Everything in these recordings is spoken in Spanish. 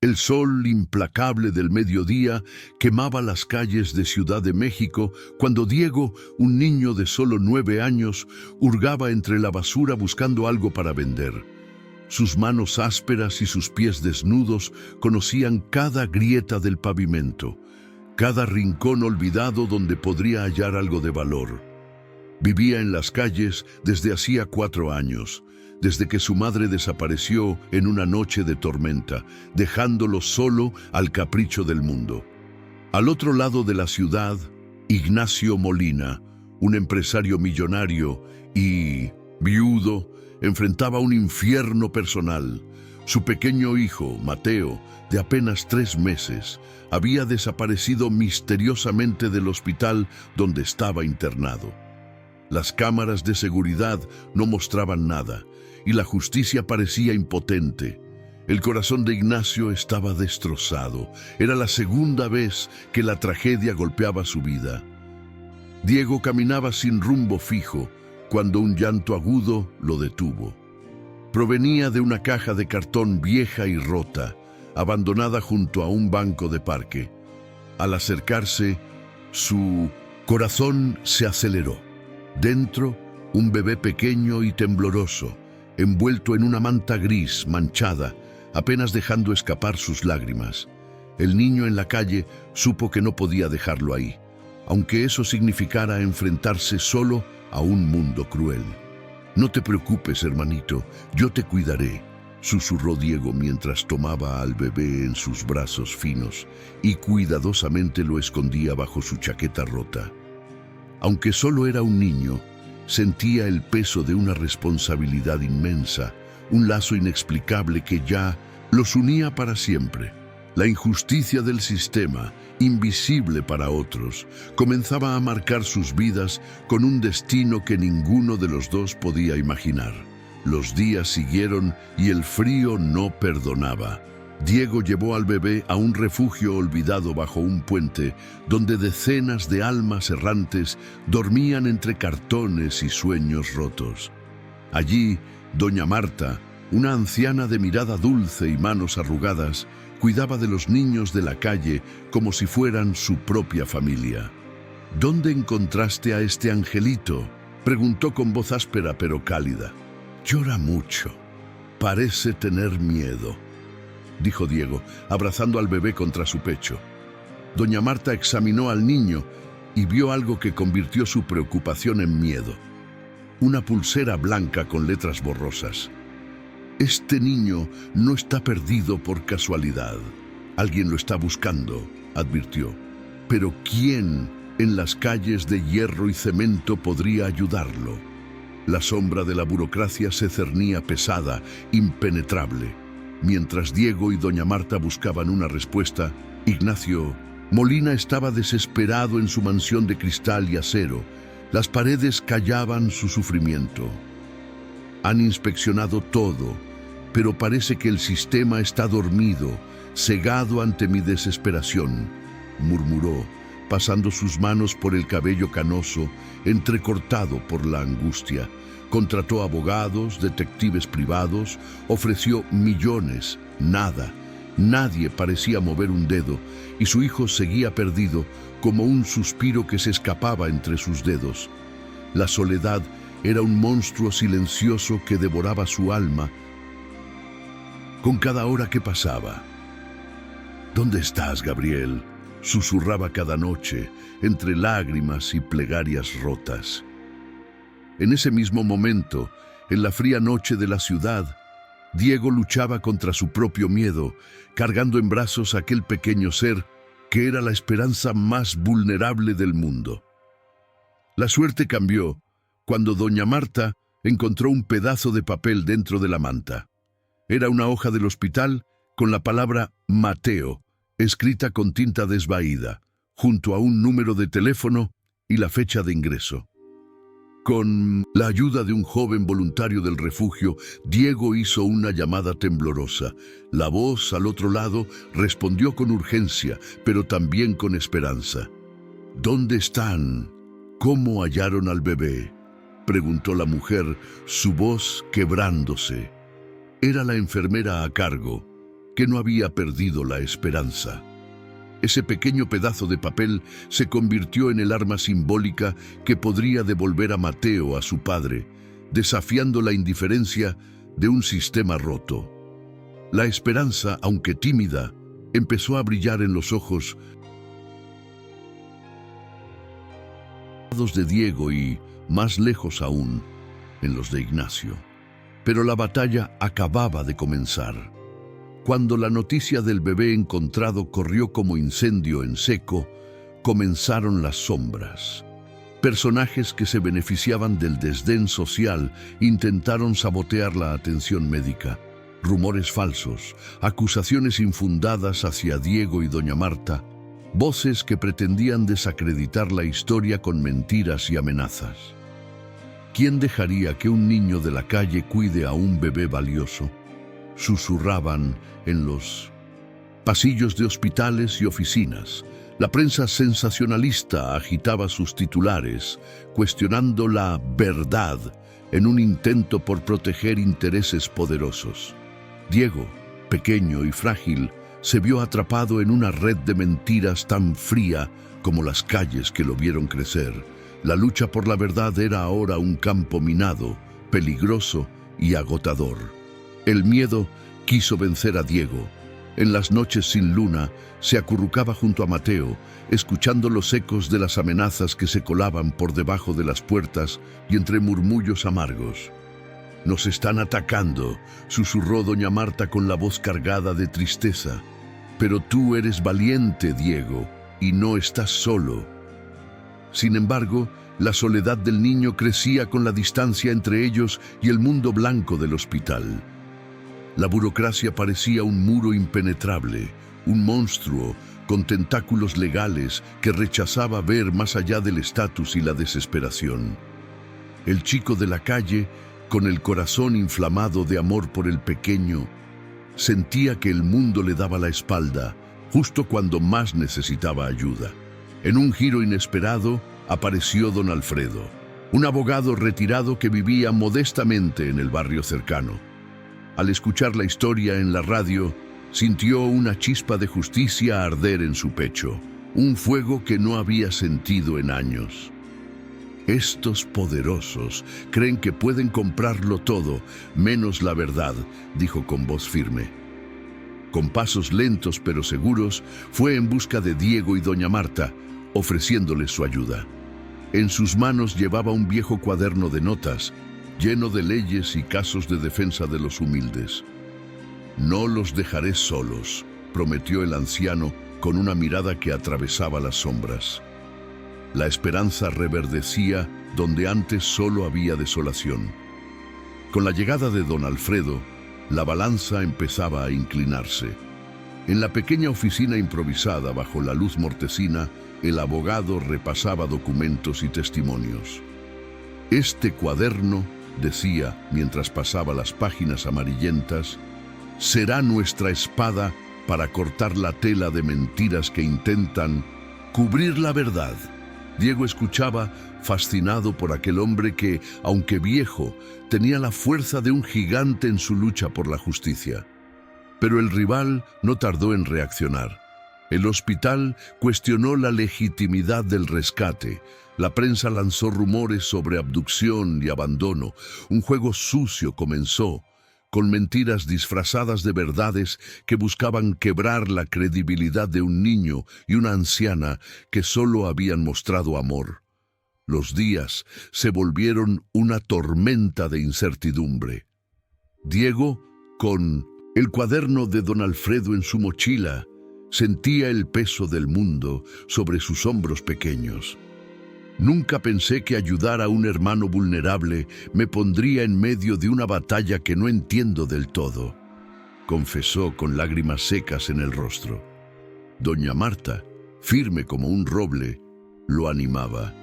El sol implacable del mediodía quemaba las calles de Ciudad de México cuando Diego, un niño de solo 9 años, hurgaba entre la basura buscando algo para vender. Sus manos ásperas y sus pies desnudos conocían cada grieta del pavimento, cada rincón olvidado donde podría hallar algo de valor. Vivía en las calles desde hacía 4 años, desde que su madre desapareció en una noche de tormenta, dejándolo solo al capricho del mundo. Al otro lado de la ciudad, Ignacio Molina, un empresario millonario y viudo, enfrentaba un infierno personal. Su pequeño hijo, Mateo, de apenas 3 meses, había desaparecido misteriosamente del hospital donde estaba internado. Las cámaras de seguridad no mostraban nada, y la justicia parecía impotente. El corazón de Ignacio estaba destrozado. Era la segunda vez que la tragedia golpeaba su vida. Diego caminaba sin rumbo fijo, cuando un llanto agudo lo detuvo. Provenía de una caja de cartón vieja y rota, abandonada junto a un banco de parque. Al acercarse, su corazón se aceleró. Dentro, un bebé pequeño y tembloroso, envuelto en una manta gris manchada, apenas dejando escapar sus lágrimas. El niño en la calle supo que no podía dejarlo ahí, aunque eso significara enfrentarse solo a un mundo cruel. «No te preocupes, hermanito, yo te cuidaré», susurró Diego mientras tomaba al bebé en sus brazos finos y cuidadosamente lo escondía bajo su chaqueta rota. Aunque solo era un niño, sentía el peso de una responsabilidad inmensa, un lazo inexplicable que ya los unía para siempre. La injusticia del sistema, invisible para otros, comenzaba a marcar sus vidas con un destino que ninguno de los dos podía imaginar. Los días siguieron y el frío no perdonaba. Diego llevó al bebé a un refugio olvidado bajo un puente, donde decenas de almas errantes dormían entre cartones y sueños rotos. Allí, doña Marta, una anciana de mirada dulce y manos arrugadas, cuidaba de los niños de la calle como si fueran su propia familia. «¿Dónde encontraste a este angelito?», preguntó con voz áspera pero cálida. «Llora mucho. Parece tener miedo», dijo Diego, abrazando al bebé contra su pecho. Doña Marta examinó al niño y vio algo que convirtió su preocupación en miedo. Una pulsera blanca con letras borrosas. «Este niño no está perdido por casualidad. Alguien lo está buscando», advirtió. «Pero ¿quién en las calles de hierro y cemento podría ayudarlo?» La sombra de la burocracia se cernía pesada, impenetrable. Mientras Diego y doña Marta buscaban una respuesta, Ignacio Molina estaba desesperado en su mansión de cristal y acero. Las paredes callaban su sufrimiento. «Han inspeccionado todo, pero parece que el sistema está dormido, cegado ante mi desesperación», murmuró, pasando sus manos por el cabello canoso, entrecortado por la angustia. Contrató abogados, detectives privados, ofreció millones, nada. Nadie parecía mover un dedo, y su hijo seguía perdido, como un suspiro que se escapaba entre sus dedos. La soledad era un monstruo silencioso que devoraba su alma con cada hora que pasaba. «¿Dónde estás, Gabriel?», susurraba cada noche, entre lágrimas y plegarias rotas. En ese mismo momento, en la fría noche de la ciudad, Diego luchaba contra su propio miedo, cargando en brazos aquel pequeño ser que era la esperanza más vulnerable del mundo. La suerte cambió cuando doña Marta encontró un pedazo de papel dentro de la manta. Era una hoja del hospital con la palabra Mateo, escrita con tinta desvaída, junto a un número de teléfono y la fecha de ingreso. Con la ayuda de un joven voluntario del refugio, Diego hizo una llamada temblorosa. La voz al otro lado respondió con urgencia, pero también con esperanza. «¿Dónde están? ¿Cómo hallaron al bebé?», preguntó la mujer, su voz quebrándose. Era la enfermera a cargo. que no había perdido la esperanza. Ese pequeño pedazo de papel se convirtió en el arma simbólica que podría devolver a Mateo a su padre, desafiando la indiferencia de un sistema roto. La esperanza, aunque tímida, empezó a brillar en los ojos de Diego y, más lejos aún, en los de Ignacio. Pero la batalla acababa de comenzar. Cuando la noticia del bebé encontrado corrió como incendio en seco, comenzaron las sombras. Personajes que se beneficiaban del desdén social intentaron sabotear la atención médica. Rumores falsos, acusaciones infundadas hacia Diego y doña Marta, voces que pretendían desacreditar la historia con mentiras y amenazas. ¿Quién dejaría que un niño de la calle cuide a un bebé valioso? Susurraban en los pasillos de hospitales y oficinas. La prensa sensacionalista agitaba sus titulares, cuestionando la verdad en un intento por proteger intereses poderosos. Diego, pequeño y frágil, se vio atrapado en una red de mentiras tan fría como las calles que lo vieron crecer. La lucha por la verdad era ahora un campo minado, peligroso y agotador. El miedo quiso vencer a Diego. En las noches sin luna, se acurrucaba junto a Mateo, escuchando los ecos de las amenazas que se colaban por debajo de las puertas y entre murmullos amargos. «Nos están atacando», susurró doña Marta con la voz cargada de tristeza. «Pero tú eres valiente, Diego, y no estás solo». Sin embargo, la soledad del niño crecía con la distancia entre ellos y el mundo blanco del hospital. La burocracia parecía un muro impenetrable, un monstruo con tentáculos legales que rechazaba ver más allá del estatus y la desesperación. El chico de la calle, con el corazón inflamado de amor por el pequeño, sentía que el mundo le daba la espalda, justo cuando más necesitaba ayuda. En un giro inesperado, apareció don Alfredo, un abogado retirado que vivía modestamente en el barrio cercano. Al escuchar la historia en la radio, sintió una chispa de justicia arder en su pecho, un fuego que no había sentido en años. «Estos poderosos creen que pueden comprarlo todo, menos la verdad», dijo con voz firme. Con pasos lentos pero seguros, fue en busca de Diego y doña Marta, ofreciéndoles su ayuda. En sus manos llevaba un viejo cuaderno de notas, lleno de leyes y casos de defensa de los humildes. «No los dejaré solos», prometió el anciano con una mirada que atravesaba las sombras. La esperanza reverdecía donde antes solo había desolación. Con la llegada de don Alfredo, la balanza empezaba a inclinarse. En la pequeña oficina improvisada bajo la luz mortecina, el abogado repasaba documentos y testimonios. «Este cuaderno», decía mientras pasaba las páginas amarillentas, «será nuestra espada para cortar la tela de mentiras que intentan cubrir la verdad». Diego escuchaba, fascinado por aquel hombre que, aunque viejo, tenía la fuerza de un gigante en su lucha por la justicia. Pero el rival no tardó en reaccionar. El hospital cuestionó la legitimidad del rescate. La prensa lanzó rumores sobre abducción y abandono. Un juego sucio comenzó, con mentiras disfrazadas de verdades que buscaban quebrar la credibilidad de un niño y una anciana que solo habían mostrado amor. Los días se volvieron una tormenta de incertidumbre. Diego, con el cuaderno de don Alfredo en su mochila, sentía el peso del mundo sobre sus hombros pequeños. «Nunca pensé que ayudar a un hermano vulnerable me pondría en medio de una batalla que no entiendo del todo», confesó con lágrimas secas en el rostro. Doña Marta, firme como un roble, lo animaba.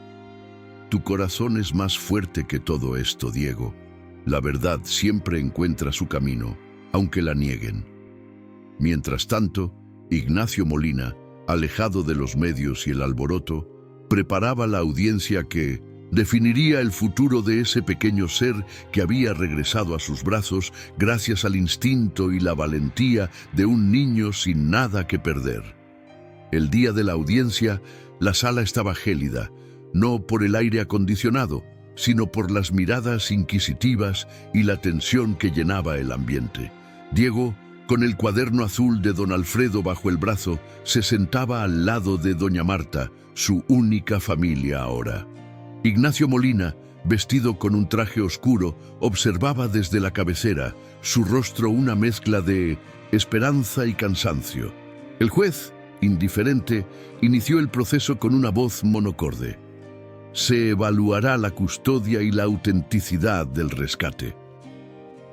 «Tu corazón es más fuerte que todo esto, Diego. La verdad siempre encuentra su camino, aunque la nieguen». Mientras tanto, Ignacio Molina, alejado de los medios y el alboroto, preparaba la audiencia que, Definiría el futuro de ese pequeño ser que había regresado a sus brazos gracias al instinto y la valentía de un niño sin nada que perder. El día de la audiencia, la sala estaba gélida, no por el aire acondicionado, sino por las miradas inquisitivas y la tensión que llenaba el ambiente. Diego, con el cuaderno azul de don Alfredo bajo el brazo, se sentaba al lado de doña Marta, su única familia ahora. Ignacio Molina, vestido con un traje oscuro, observaba desde la cabecera, su rostro una mezcla de esperanza y cansancio. El juez, indiferente, inició el proceso con una voz monocorde. Se evaluará la custodia y la autenticidad del rescate.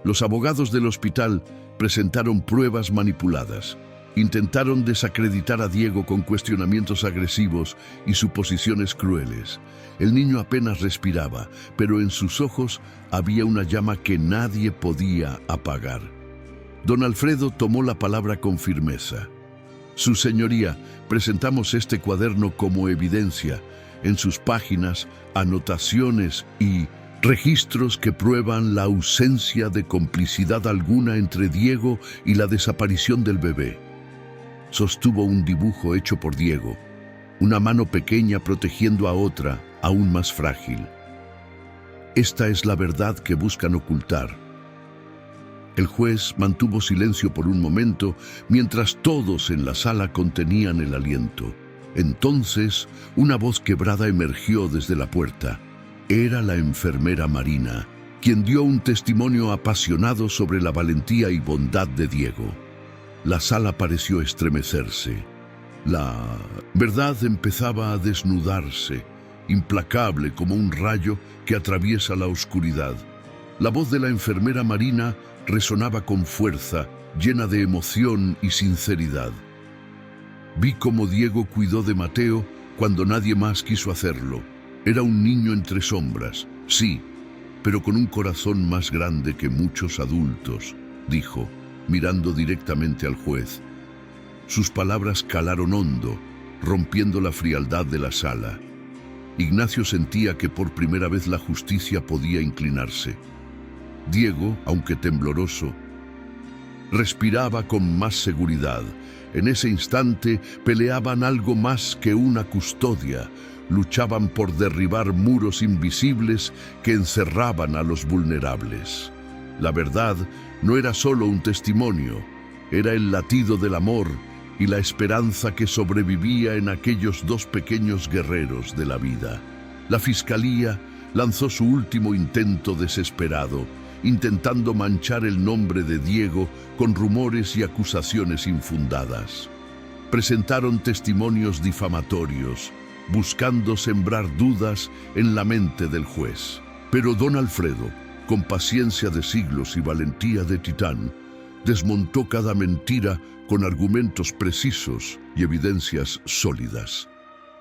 Los abogados del hospital presentaron pruebas manipuladas. Intentaron desacreditar a Diego con cuestionamientos agresivos y suposiciones crueles. El niño apenas respiraba, pero en sus ojos había una llama que nadie podía apagar. Don Alfredo tomó la palabra con firmeza. Su señoría, presentamos este cuaderno como evidencia. En sus páginas, anotaciones y registros que prueban la ausencia de complicidad alguna entre Diego y la desaparición del bebé. Sostuvo un dibujo hecho por Diego, una mano pequeña protegiendo a otra, aún más frágil. Esta es la verdad que buscan ocultar. El juez mantuvo silencio por un momento, mientras todos en la sala contenían el aliento. Entonces, una voz quebrada emergió desde la puerta. Era la enfermera Marina, quien dio un testimonio apasionado sobre la valentía y bondad de Diego. La sala pareció estremecerse. La verdad empezaba a desnudarse, implacable como un rayo que atraviesa la oscuridad. La voz de la enfermera Marina resonaba con fuerza, llena de emoción y sinceridad. Vi cómo Diego cuidó de Mateo cuando nadie más quiso hacerlo. Era un niño entre sombras, sí, pero con un corazón más grande que muchos adultos, dijo, mirando directamente al juez. Sus palabras calaron hondo, rompiendo la frialdad de la sala. Ignacio sentía que por primera vez la justicia podía inclinarse. Diego, aunque tembloroso, respiraba con más seguridad. En ese instante peleaban algo más que una custodia. Luchaban por derribar muros invisibles que encerraban a los vulnerables. La verdad no era solo un testimonio, era el latido del amor y la esperanza que sobrevivía en aquellos dos pequeños guerreros de la vida. La fiscalía lanzó su último intento desesperado, intentando manchar el nombre de Diego con rumores y acusaciones infundadas. Presentaron testimonios difamatorios, buscando sembrar dudas en la mente del juez. Pero don Alfredo, con paciencia de siglos y valentía de titán, desmontó cada mentira con argumentos precisos y evidencias sólidas.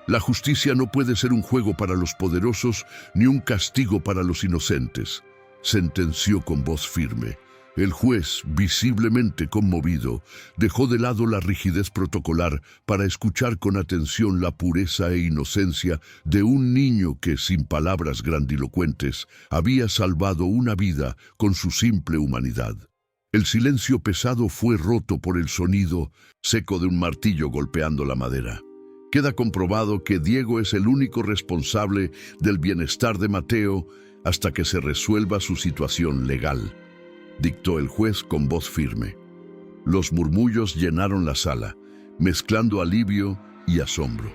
La justicia no puede ser un juego para los poderosos ni un castigo para los inocentes, sentenció con voz firme. El juez, visiblemente conmovido, dejó de lado la rigidez protocolar para escuchar con atención la pureza e inocencia de un niño que, sin palabras grandilocuentes, había salvado una vida con su simple humanidad. El silencio pesado fue roto por el sonido seco de un martillo golpeando la madera. Queda comprobado que Diego es el único responsable del bienestar de Mateo hasta que se resuelva su situación legal, dictó el juez con voz firme. Los murmullos llenaron la sala, mezclando alivio y asombro.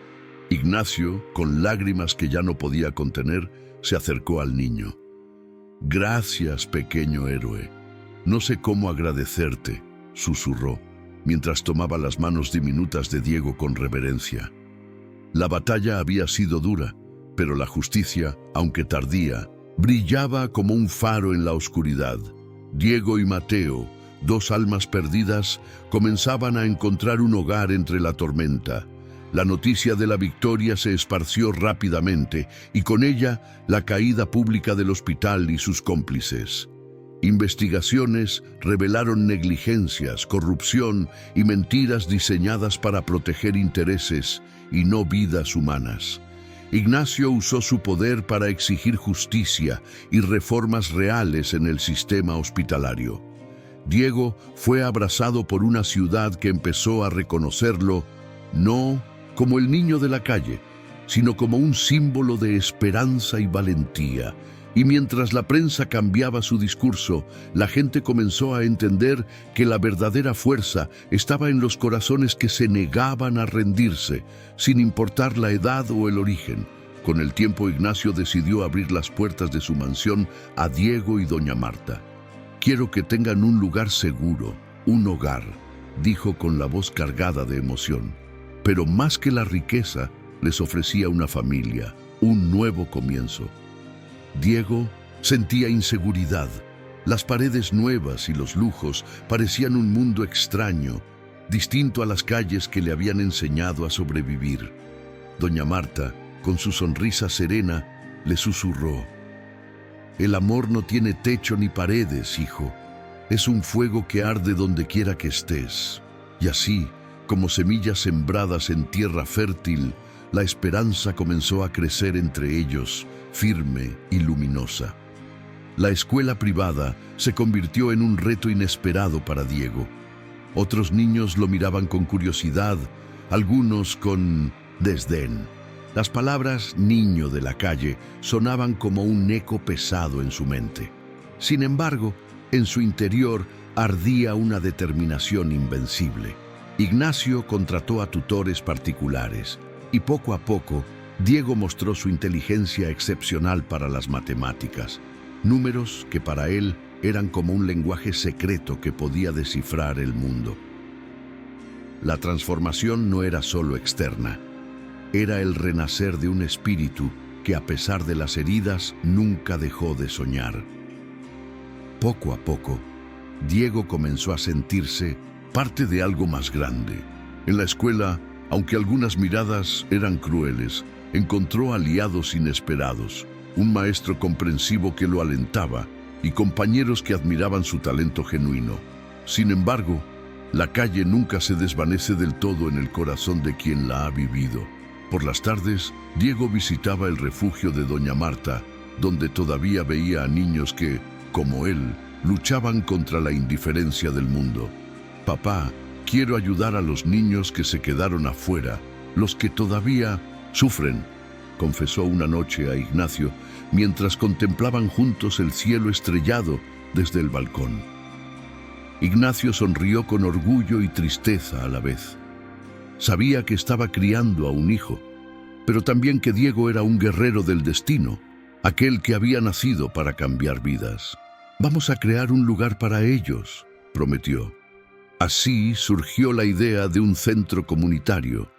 Ignacio, con lágrimas que ya no podía contener, se acercó al niño. Gracias, pequeño héroe. No sé cómo agradecerte, susurró, mientras tomaba las manos diminutas de Diego con reverencia. La batalla había sido dura, pero la justicia, aunque tardía, brillaba como un faro en la oscuridad. Diego y Mateo, dos almas perdidas, comenzaban a encontrar un hogar entre la tormenta. La noticia de la victoria se esparció rápidamente y con ella la caída pública del hospital y sus cómplices. Investigaciones revelaron negligencias, corrupción y mentiras diseñadas para proteger intereses y no vidas humanas. Ignacio usó su poder para exigir justicia y reformas reales en el sistema hospitalario. Diego fue abrazado por una ciudad que empezó a reconocerlo no como el niño de la calle, sino como un símbolo de esperanza y valentía. Y mientras la prensa cambiaba su discurso, la gente comenzó a entender que la verdadera fuerza estaba en los corazones que se negaban a rendirse, sin importar la edad o el origen. Con el tiempo, Ignacio decidió abrir las puertas de su mansión a Diego y doña Marta. «Quiero que tengan un lugar seguro, un hogar», dijo con la voz cargada de emoción. Pero más que la riqueza, les ofrecía una familia, un nuevo comienzo. Diego sentía inseguridad. Las paredes nuevas y los lujos parecían un mundo extraño, distinto a las calles que le habían enseñado a sobrevivir. Doña Marta, con su sonrisa serena, le susurró: «El amor no tiene techo ni paredes, hijo. Es un fuego que arde donde quiera que estés». Y así, como semillas sembradas en tierra fértil, la esperanza comenzó a crecer entre ellos, firme y luminosa. La escuela privada se convirtió en un reto inesperado para Diego. Otros niños lo miraban con curiosidad, algunos con desdén. Las palabras «niño de la calle» sonaban como un eco pesado en su mente. Sin embargo, en su interior ardía una determinación invencible. Ignacio contrató a tutores particulares y poco a poco Diego mostró su inteligencia excepcional para las matemáticas, números que para él eran como un lenguaje secreto que podía descifrar el mundo. La transformación no era solo externa, era el renacer de un espíritu que, a pesar de las heridas, nunca dejó de soñar. Poco a poco, Diego comenzó a sentirse parte de algo más grande. En la escuela, aunque algunas miradas eran crueles, encontró aliados inesperados, un maestro comprensivo que lo alentaba y compañeros que admiraban su talento genuino. Sin embargo, la calle nunca se desvanece del todo en el corazón de quien la ha vivido. Por las tardes, Diego visitaba el refugio de doña Marta, donde todavía veía a niños que, como él, luchaban contra la indiferencia del mundo. «Papá, quiero ayudar a los niños que se quedaron afuera, los que todavía sufren», confesó una noche a Ignacio, mientras contemplaban juntos el cielo estrellado desde el balcón. Ignacio sonrió con orgullo y tristeza a la vez. Sabía que estaba criando a un hijo, pero también que Diego era un guerrero del destino, aquel que había nacido para cambiar vidas. «Vamos a crear un lugar para ellos», prometió. Así surgió la idea de un centro comunitario,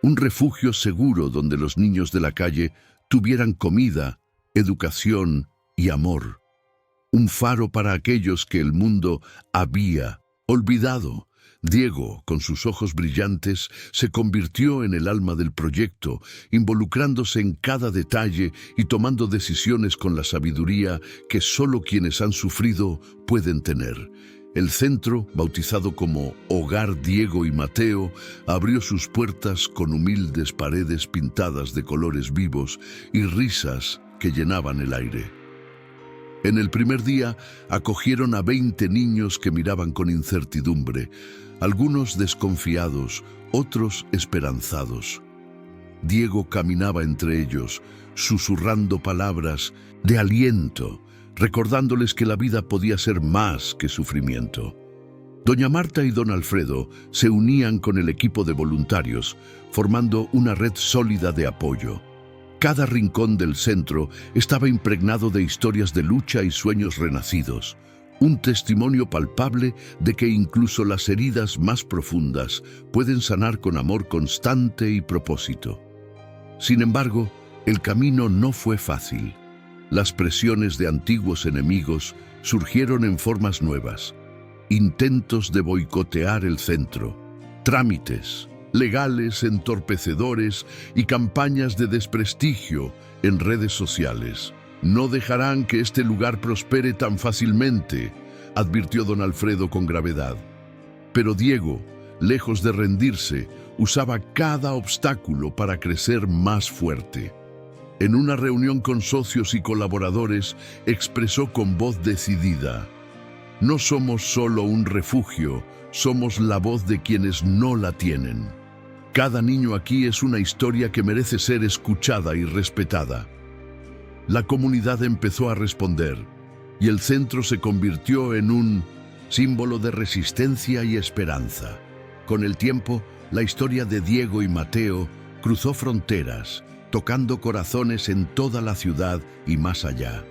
un refugio seguro donde los niños de la calle tuvieran comida, educación y amor. Un faro para aquellos que el mundo había olvidado. Diego, con sus ojos brillantes, se convirtió en el alma del proyecto, involucrándose en cada detalle y tomando decisiones con la sabiduría que solo quienes han sufrido pueden tener. El centro, bautizado como Hogar Diego y Mateo, abrió sus puertas con humildes paredes pintadas de colores vivos y risas que llenaban el aire. En el primer día acogieron a 20 niños que miraban con incertidumbre, algunos desconfiados, otros esperanzados. Diego caminaba entre ellos, susurrando palabras de aliento, recordándoles que la vida podía ser más que sufrimiento. Doña Marta y don Alfredo se unían con el equipo de voluntarios, formando una red sólida de apoyo. Cada rincón del centro estaba impregnado de historias de lucha y sueños renacidos, un testimonio palpable de que incluso las heridas más profundas pueden sanar con amor constante y propósito. Sin embargo, el camino no fue fácil. Las presiones de antiguos enemigos surgieron en formas nuevas. Intentos de boicotear el centro, trámites legales entorpecedores y campañas de desprestigio en redes sociales. «No dejarán que este lugar prospere tan fácilmente», advirtió don Alfredo con gravedad. Pero Diego, lejos de rendirse, usaba cada obstáculo para crecer más fuerte. En una reunión con socios y colaboradores, expresó con voz decidida: no somos solo un refugio, somos la voz de quienes no la tienen. Cada niño aquí es una historia que merece ser escuchada y respetada. La comunidad empezó a responder, y el centro se convirtió en un símbolo de resistencia y esperanza. Con el tiempo, la historia de Diego y Mateo cruzó fronteras, tocando corazones en toda la ciudad y más allá.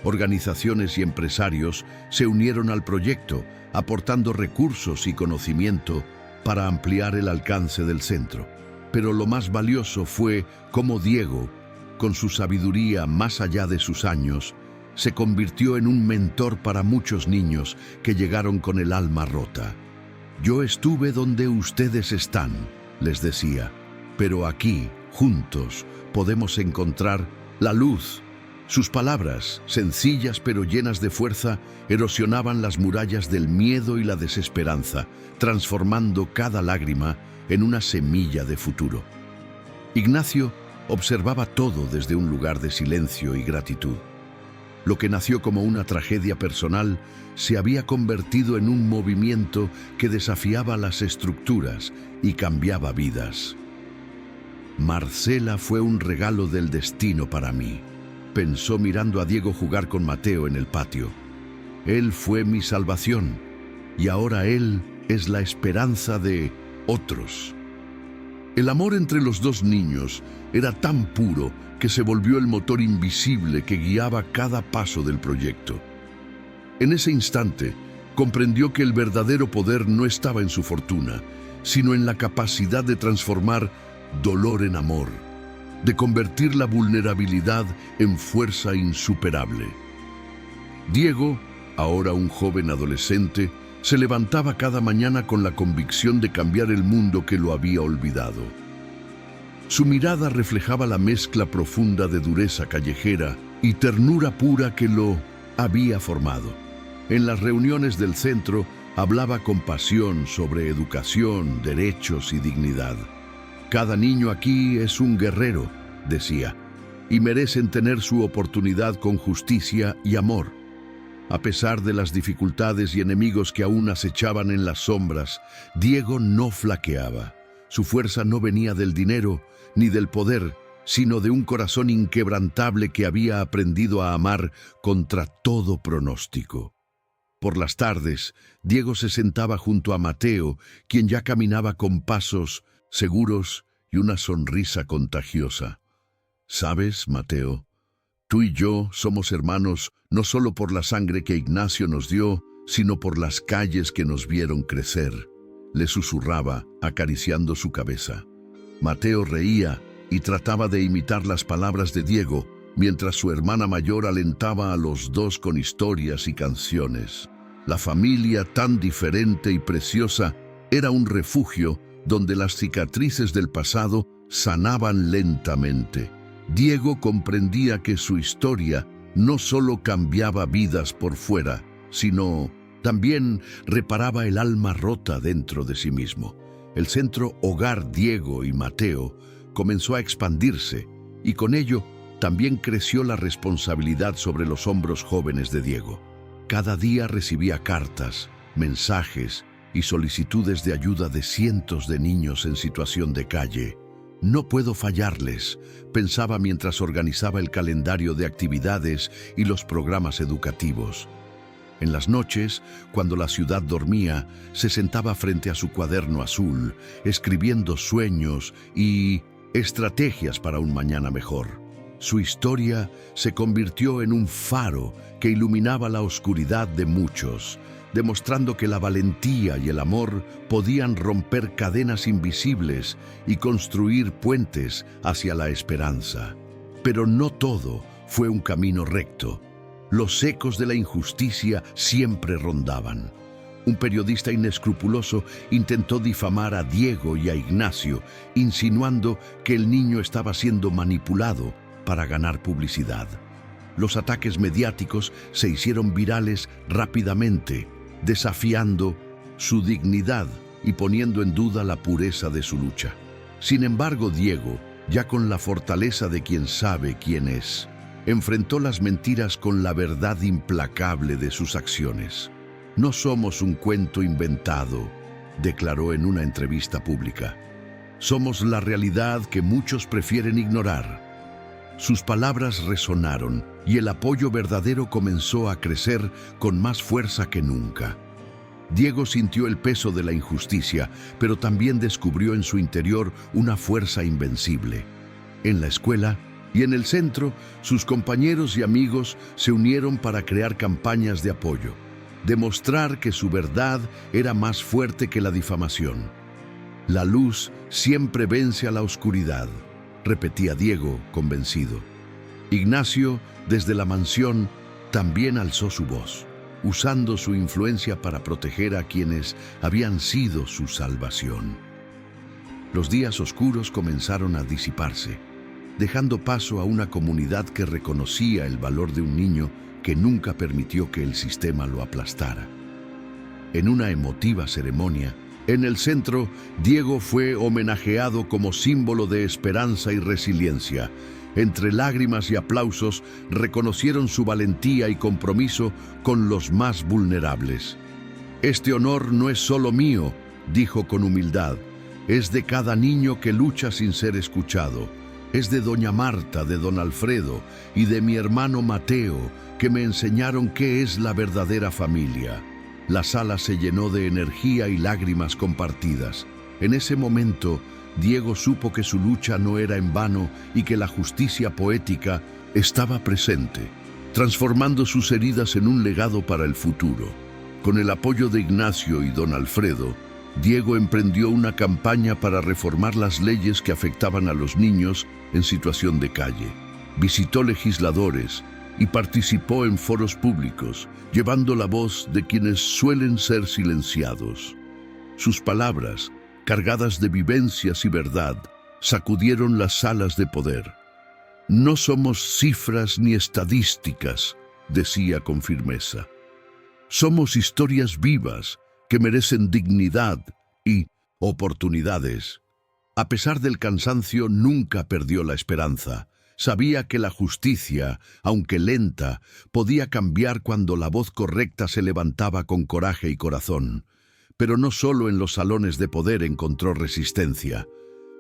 Organizaciones y empresarios se unieron al proyecto, aportando recursos y conocimiento para ampliar el alcance del centro. Pero lo más valioso fue cómo Diego, con su sabiduría más allá de sus años, se convirtió en un mentor para muchos niños que llegaron con el alma rota. Yo estuve donde ustedes están, les decía, pero aquí, juntos, podemos encontrar la luz. Sus palabras, sencillas pero llenas de fuerza, erosionaban las murallas del miedo y la desesperanza, transformando cada lágrima en una semilla de futuro. Ignacio observaba todo desde un lugar de silencio y gratitud. Lo que nació como una tragedia personal se había convertido en un movimiento que desafiaba las estructuras y cambiaba vidas. Marcela fue un regalo del destino para mí, pensó mirando a Diego jugar con Mateo en el patio. Él fue mi salvación y ahora él es la esperanza de otros. El amor entre los dos niños era tan puro que se volvió el motor invisible que guiaba cada paso del proyecto. En ese instante, comprendió que el verdadero poder no estaba en su fortuna, sino en la capacidad de transformar dolor en amor, de convertir la vulnerabilidad en fuerza insuperable. Diego, ahora un joven adolescente, se levantaba cada mañana con la convicción de cambiar el mundo que lo había olvidado. Su mirada reflejaba la mezcla profunda de dureza callejera y ternura pura que lo había formado. En las reuniones del centro hablaba con pasión sobre educación, derechos y dignidad. Cada niño aquí es un guerrero, decía, y merecen tener su oportunidad con justicia y amor. A pesar de las dificultades y enemigos que aún acechaban en las sombras, Diego no flaqueaba. Su fuerza no venía del dinero ni del poder, sino de un corazón inquebrantable que había aprendido a amar contra todo pronóstico. Por las tardes, Diego se sentaba junto a Mateo, quien ya caminaba con pasos seguros y una sonrisa contagiosa. ¿Sabes, Mateo? Tú y yo somos hermanos no solo por la sangre que Ignacio nos dio, sino por las calles que nos vieron crecer, le susurraba, acariciando su cabeza. Mateo reía y trataba de imitar las palabras de Diego, mientras su hermana mayor alentaba a los dos con historias y canciones. La familia, tan diferente y preciosa, era un refugio donde las cicatrices del pasado sanaban lentamente. Diego comprendía que su historia no solo cambiaba vidas por fuera, sino también reparaba el alma rota dentro de sí mismo. El centro Hogar Diego y Mateo comenzó a expandirse y con ello también creció la responsabilidad sobre los hombros jóvenes de Diego. Cada día recibía cartas, mensajes y solicitudes de ayuda de cientos de niños en situación de calle. No puedo fallarles, pensaba mientras organizaba el calendario de actividades y los programas educativos. En las noches, cuando la ciudad dormía, se sentaba frente a su cuaderno azul, escribiendo sueños y estrategias para un mañana mejor. Su historia se convirtió en un faro que iluminaba la oscuridad de muchos, demostrando que la valentía y el amor podían romper cadenas invisibles y construir puentes hacia la esperanza. Pero no todo fue un camino recto. Los ecos de la injusticia siempre rondaban. Un periodista inescrupuloso intentó difamar a Diego y a Ignacio, insinuando que el niño estaba siendo manipulado para ganar publicidad. Los ataques mediáticos se hicieron virales rápidamente, desafiando su dignidad y poniendo en duda la pureza de su lucha. Sin embargo, Diego, ya con la fortaleza de quien sabe quién es, enfrentó las mentiras con la verdad implacable de sus acciones. No somos un cuento inventado, declaró en una entrevista pública. Somos la realidad que muchos prefieren ignorar. Sus palabras resonaron y el apoyo verdadero comenzó a crecer con más fuerza que nunca. Diego sintió el peso de la injusticia, pero también descubrió en su interior una fuerza invencible. En la escuela y en el centro, sus compañeros y amigos se unieron para crear campañas de apoyo, demostrar que su verdad era más fuerte que la difamación. La luz siempre vence a la oscuridad, repetía Diego, convencido. Ignacio, desde la mansión, también alzó su voz, usando su influencia para proteger a quienes habían sido su salvación. Los días oscuros comenzaron a disiparse, dejando paso a una comunidad que reconocía el valor de un niño que nunca permitió que el sistema lo aplastara. En una emotiva ceremonia, en el centro, Diego fue homenajeado como símbolo de esperanza y resiliencia. Entre lágrimas y aplausos, reconocieron su valentía y compromiso con los más vulnerables. Este honor no es solo mío, dijo con humildad, es de cada niño que lucha sin ser escuchado. Es de doña Marta, de don Alfredo y de mi hermano Mateo, que me enseñaron qué es la verdadera familia. La sala se llenó de energía y lágrimas compartidas. En ese momento, Diego supo que su lucha no era en vano y que la justicia poética estaba presente, transformando sus heridas en un legado para el futuro. Con el apoyo de Ignacio y don Alfredo, Diego emprendió una campaña para reformar las leyes que afectaban a los niños en situación de calle. Visitó legisladores y participó en foros públicos, llevando la voz de quienes suelen ser silenciados. Sus palabras, cargadas de vivencias y verdad, sacudieron las salas de poder. No somos cifras ni estadísticas, decía con firmeza. Somos historias vivas que merecen dignidad y oportunidades. A pesar del cansancio, nunca perdió la esperanza. Sabía que la justicia, aunque lenta, podía cambiar cuando la voz correcta se levantaba con coraje y corazón. Pero no solo en los salones de poder encontró resistencia.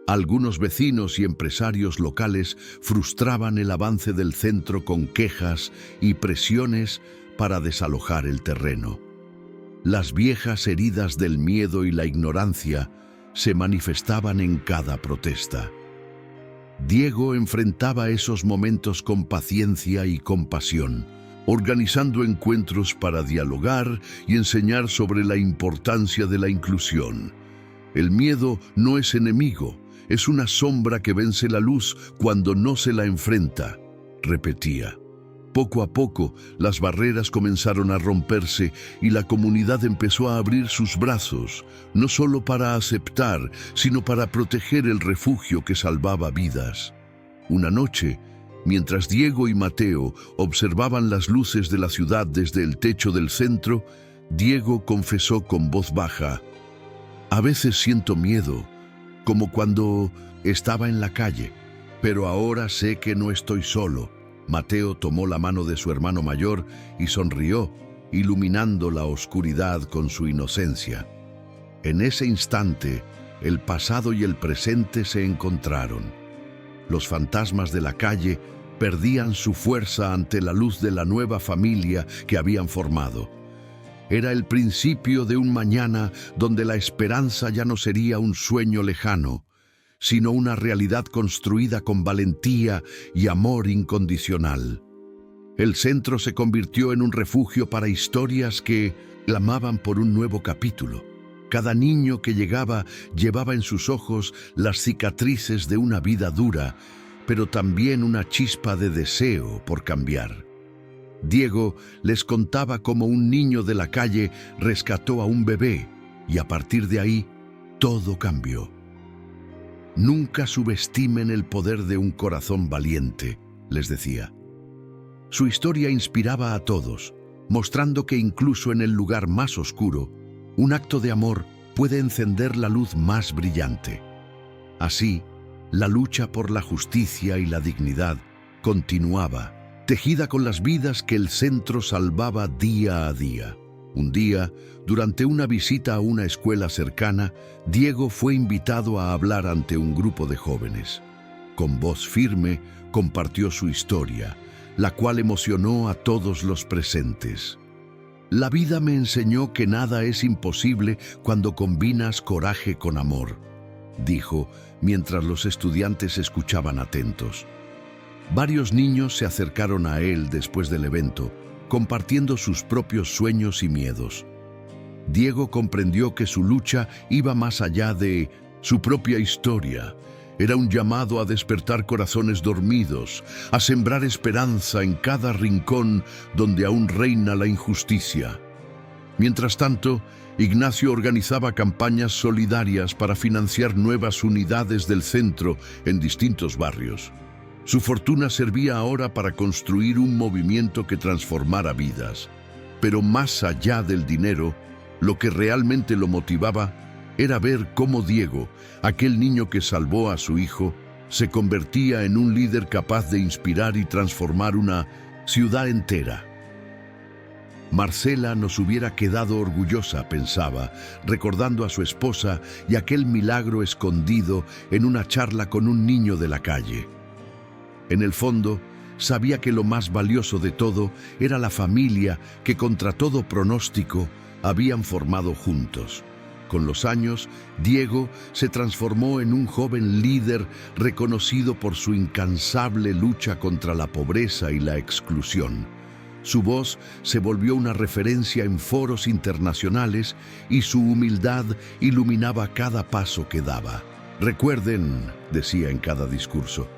Algunos vecinos y empresarios locales frustraban el avance del centro con quejas y presiones para desalojar el terreno. Las viejas heridas del miedo y la ignorancia se manifestaban en cada protesta. Diego enfrentaba esos momentos con paciencia y compasión, organizando encuentros para dialogar y enseñar sobre la importancia de la inclusión. El miedo no es enemigo, es una sombra que vence la luz cuando no se la enfrenta, repetía. Poco a poco, las barreras comenzaron a romperse y la comunidad empezó a abrir sus brazos, no solo para aceptar, sino para proteger el refugio que salvaba vidas. Una noche, mientras Diego y Mateo observaban las luces de la ciudad desde el techo del centro, Diego confesó con voz baja: «A veces siento miedo, como cuando estaba en la calle, pero ahora sé que no estoy solo». Mateo tomó la mano de su hermano mayor y sonrió, iluminando la oscuridad con su inocencia. En ese instante, el pasado y el presente se encontraron. Los fantasmas de la calle perdían su fuerza ante la luz de la nueva familia que habían formado. Era el principio de un mañana donde la esperanza ya no sería un sueño lejano, sino una realidad construida con valentía y amor incondicional. El centro se convirtió en un refugio para historias que clamaban por un nuevo capítulo. Cada niño que llegaba llevaba en sus ojos las cicatrices de una vida dura, pero también una chispa de deseo por cambiar. Diego les contaba cómo un niño de la calle rescató a un bebé y a partir de ahí todo cambió. Nunca subestimen el poder de un corazón valiente, les decía. Su historia inspiraba a todos, mostrando que incluso en el lugar más oscuro, un acto de amor puede encender la luz más brillante. Así, La lucha por la justicia y la dignidad continuaba, tejida con las vidas que el centro salvaba día a día. Un día, durante una visita a una escuela cercana, Diego fue invitado a hablar ante un grupo de jóvenes. Con voz firme, compartió su historia, la cual emocionó a todos los presentes. La vida me enseñó que nada es imposible cuando combinas coraje con amor, dijo mientras los estudiantes escuchaban atentos. Varios niños se acercaron a él después del evento, compartiendo sus propios sueños y miedos. Diego comprendió que su lucha iba más allá de su propia historia. Era un llamado a despertar corazones dormidos, a sembrar esperanza en cada rincón donde aún reina la injusticia. Mientras tanto, Ignacio organizaba campañas solidarias para financiar nuevas unidades del centro en distintos barrios. Su fortuna servía ahora para construir un movimiento que transformara vidas. Pero más allá del dinero, lo que realmente lo motivaba era ver cómo Diego, aquel niño que salvó a su hijo, se convertía en un líder capaz de inspirar y transformar una ciudad entera. Marcela nos hubiera quedado orgullosa, pensaba, recordando a su esposa y aquel milagro escondido en una charla con un niño de la calle. En el fondo, sabía que lo más valioso de todo era la familia que contra todo pronóstico habían formado juntos. Con los años, Diego se transformó en un joven líder reconocido por su incansable lucha contra la pobreza y la exclusión. Su voz se volvió una referencia en foros internacionales y su humildad iluminaba cada paso que daba. Recuerden, decía en cada discurso,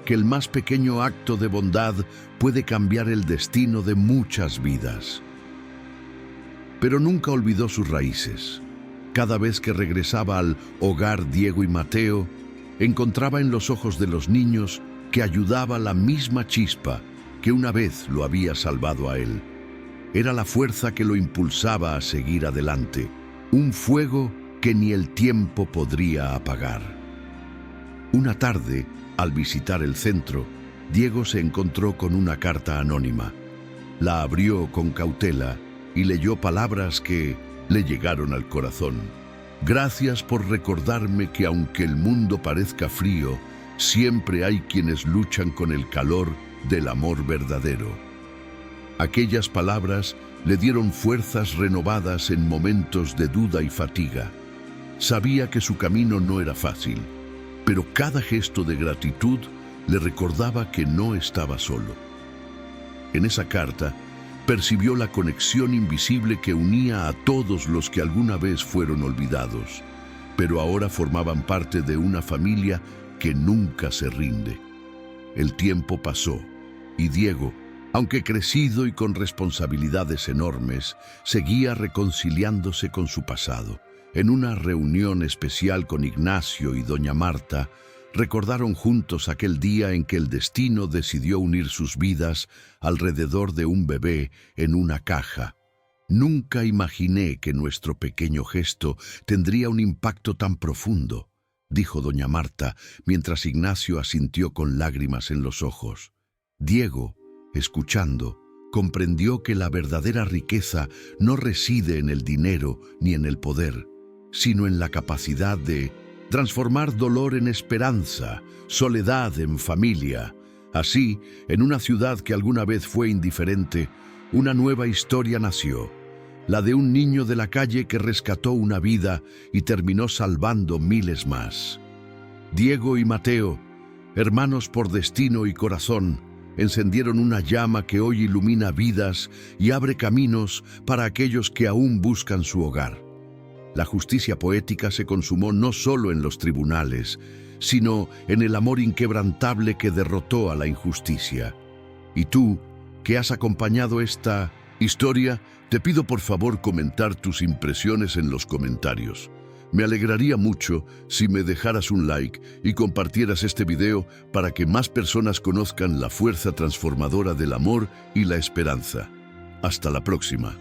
que el más pequeño acto de bondad puede cambiar el destino de muchas vidas. Pero nunca olvidó sus raíces. Cada vez que regresaba al hogar Diego y Mateo, encontraba en los ojos de los niños que ayudaba la misma chispa que una vez lo había salvado a él. Era la fuerza que lo impulsaba a seguir adelante, un fuego que ni el tiempo podría apagar. Una tarde, al visitar el centro, Diego se encontró con una carta anónima. La abrió con cautela y leyó palabras que le llegaron al corazón. Gracias por recordarme que aunque el mundo parezca frío, siempre hay quienes luchan con el calor del amor verdadero. Aquellas palabras le dieron fuerzas renovadas en momentos de duda y fatiga. Sabía que su camino no era fácil, pero cada gesto de gratitud le recordaba que no estaba solo. En esa carta, percibió la conexión invisible que unía a todos los que alguna vez fueron olvidados, pero ahora formaban parte de una familia que nunca se rinde. El tiempo pasó, y Diego, aunque crecido y con responsabilidades enormes, seguía reconciliándose con su pasado. En una reunión especial con Ignacio y doña Marta, recordaron juntos aquel día en que el destino decidió unir sus vidas alrededor de un bebé en una caja. Nunca imaginé que nuestro pequeño gesto tendría un impacto tan profundo, dijo doña Marta, mientras Ignacio asintió con lágrimas en los ojos. Diego, escuchando, comprendió que la verdadera riqueza no reside en el dinero ni en el poder, sino en la capacidad de transformar dolor en esperanza, soledad en familia. Así, en una ciudad que alguna vez fue indiferente, una nueva historia nació, la de un niño de la calle que rescató una vida y terminó salvando miles más. Diego y Mateo, hermanos por destino y corazón, encendieron una llama que hoy ilumina vidas y abre caminos para aquellos que aún buscan su hogar. La justicia poética se consumó no solo en los tribunales, sino en el amor inquebrantable que derrotó a la injusticia. Y tú, que has acompañado esta historia, te pido por favor comentar tus impresiones en los comentarios. Me alegraría mucho si me dejaras un like y compartieras este video para que más personas conozcan la fuerza transformadora del amor y la esperanza. Hasta la próxima.